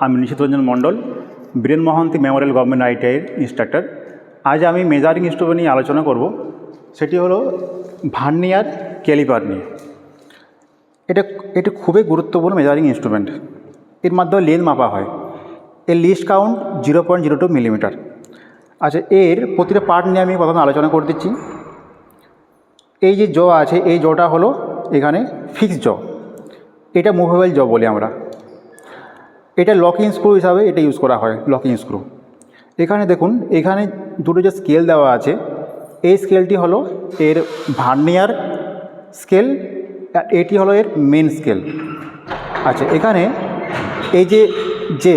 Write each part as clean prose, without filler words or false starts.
আমি Nishit Ranjan Mondal, Biren Mahanti memorial government আইটিআইয়ের instructor. আজ আমি মেজারিং ইনস্ট্রুমেন্ট নিয়ে আলোচনা করব। সেটি হলো ভার্নিয়ার ক্যালিপার নিয়ে। এটা খুবই গুরুত্বপূর্ণ মেজারিং ইনস্ট্রুমেন্ট। এর মাধ্যমে লেন্থ মাপা হয়। এর লিস্ট কাউন্ট 0.02 মিলিমিটার। আচ্ছা, এর প্রতিটা পার্ট নিয়ে আমি প্রথমে আলোচনা করে দিচ্ছি। এই যে জ আছে, এই জটা হলো এখানে ফিক্সড জ, এটা মুভেবল জ বলি আমরা। এটা লকিং স্ক্রু হিসাবে এটা ইউজ করা হয়, লকিং স্ক্রু। এখানে দেখুন, এখানে দুটো যে স্কেল দেওয়া আছে, এই স্কেলটি হলো এর ভার্নিয়ার স্কেল, আর এটি হলো এর মেন স্কেল। আচ্ছা, এখানে এই যে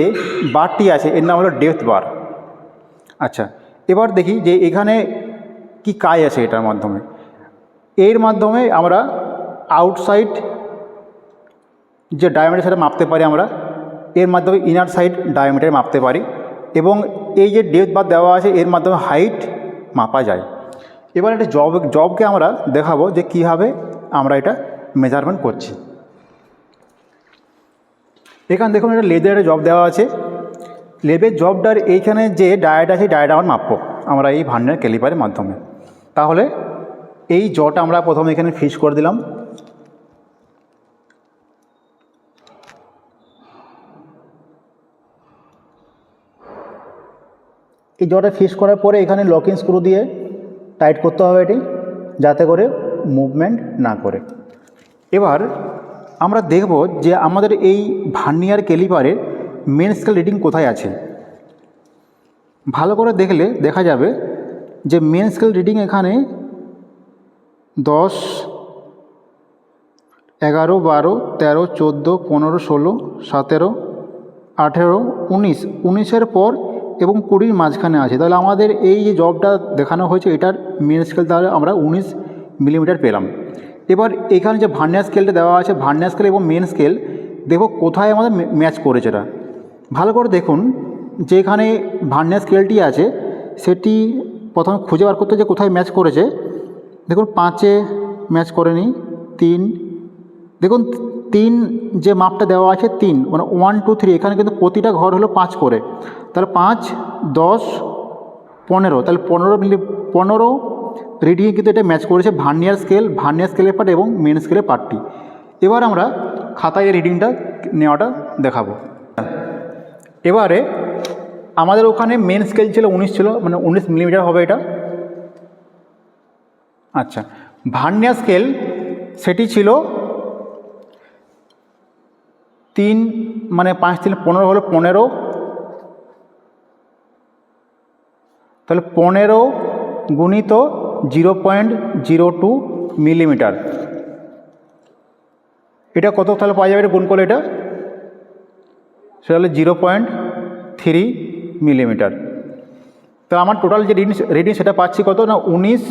বারটি আছে এর নাম হলো ডেপথ বার। আচ্ছা, এবার দেখি যে এখানে কি কাজ আছে এটার মাধ্যমে। এর মাধ্যমে আমরা আউটসাইড যে ডায়ামিটার সেটা মাপতে পারি আমরা, এর মাধ্যমে ইনার সাইড ডায়ামিটার মাপতে পারি, এবং এই যে ডেপথ বার দেওয়া আছে এর মাধ্যমে হাইট মাপা যায়। এবার একটা জবকে আমরা দেখাবো যে কীভাবে আমরা এটা মেজারমেন্ট করছি। এখানে দেখুন, একটা লেজের জব দেওয়া আছে। লেবের জবটার এইখানে যে ডায়াটা আছে, ডায়াটা আমরা মাপবো আমরা এই ভার্নিয়ার ক্যালিপারের মাধ্যমে। তাহলে এই জটা আমরা প্রথমে এখানে ফিক্স করে দিলাম। এই জটা ফিক্স করার পরে এখানে লকিং স্ক্রু দিয়ে টাইট করতে হবে এটি, যাতে করে মুভমেন্ট না করে। এবার আমরা দেখব যে আমাদের এই ভার্নিয়ার ক্যালিপারের মেন স্কেল রিডিং কোথায় আছে। ভালো করে দেখলে দেখা যাবে যে মেন স্কেল রিডিং এখানে 10, 11, 12, 13, 14, 15, 16, 17, 18, 19 পর এবং 20 মাঝখানে আছে। তাহলে আমাদের এই যে জবটা দেখানো হয়েছে এটার মেন স্কেল তাহলে আমরা 19 মিলিমিটার পেলাম। এবার এখানে যে ভার্নিয়ার স্কেলটা দেওয়া আছে, ভার্নিয়ার স্কেল এবং মেন স্কেল দেখো কোথায় আমাদের ম্যাচ করেছে। এটা ভালো করে দেখুন যে এখানে ভার্নিয়ার স্কেলটি আছে সেটি প্রথমে খুঁজে বার করতে যে কোথায় ম্যাচ করেছে। দেখুন 5-এ ম্যাচ করেনি, 3 দেখুন, 3 যে মাপটা দেওয়া আছে 3 মানে 1, 2, 3, এখানে কিন্তু প্রতিটা ঘর হলো 5 করে। তাহলে 5, 10, 15, তাহলে 15 রিডিংয়ে কিন্তু এটা ম্যাচ করেছে ভার্নিয়ার স্কেলের পার্ট এবং মেন স্কেলের পার্টটি। এবার আমরা খাতায় রিডিংটা নেওয়াটা দেখাবো। এবারে আমাদের ওখানে মেন স্কেল ছিল 19 ছিল, মানে 19 মিলিমিটার হবে এটা। আচ্ছা, ভার্নিয়ার স্কেল সেটি ছিল 3 মানে 5 3 15 হলো 15, তাহলে 15 গুণিত 0.02 মিলিমিটার। এটা কত তাহলে পাওয়া যাবে, এটা গুণ করলে এটা সেটা হলো 0.3 মিলিমিটার। তো আমার টোটাল যে রিডিং সেটা পাচ্ছি কত না 19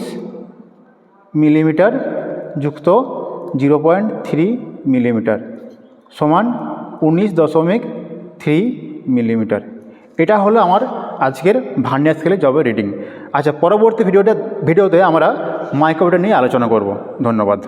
মিলিমিটার যুক্ত 0.3 মিলিমিটার সমান 19.3 মিলিমিটার। এটা হলো আমার আজকের ভার্নিয়ার স্কেলের জবের রিডিং। আচ্ছা, পরবর্তী ভিডিওতে আমরা মাইক্রোমিটার নিয়ে আলোচনা করব। ধন্যবাদ।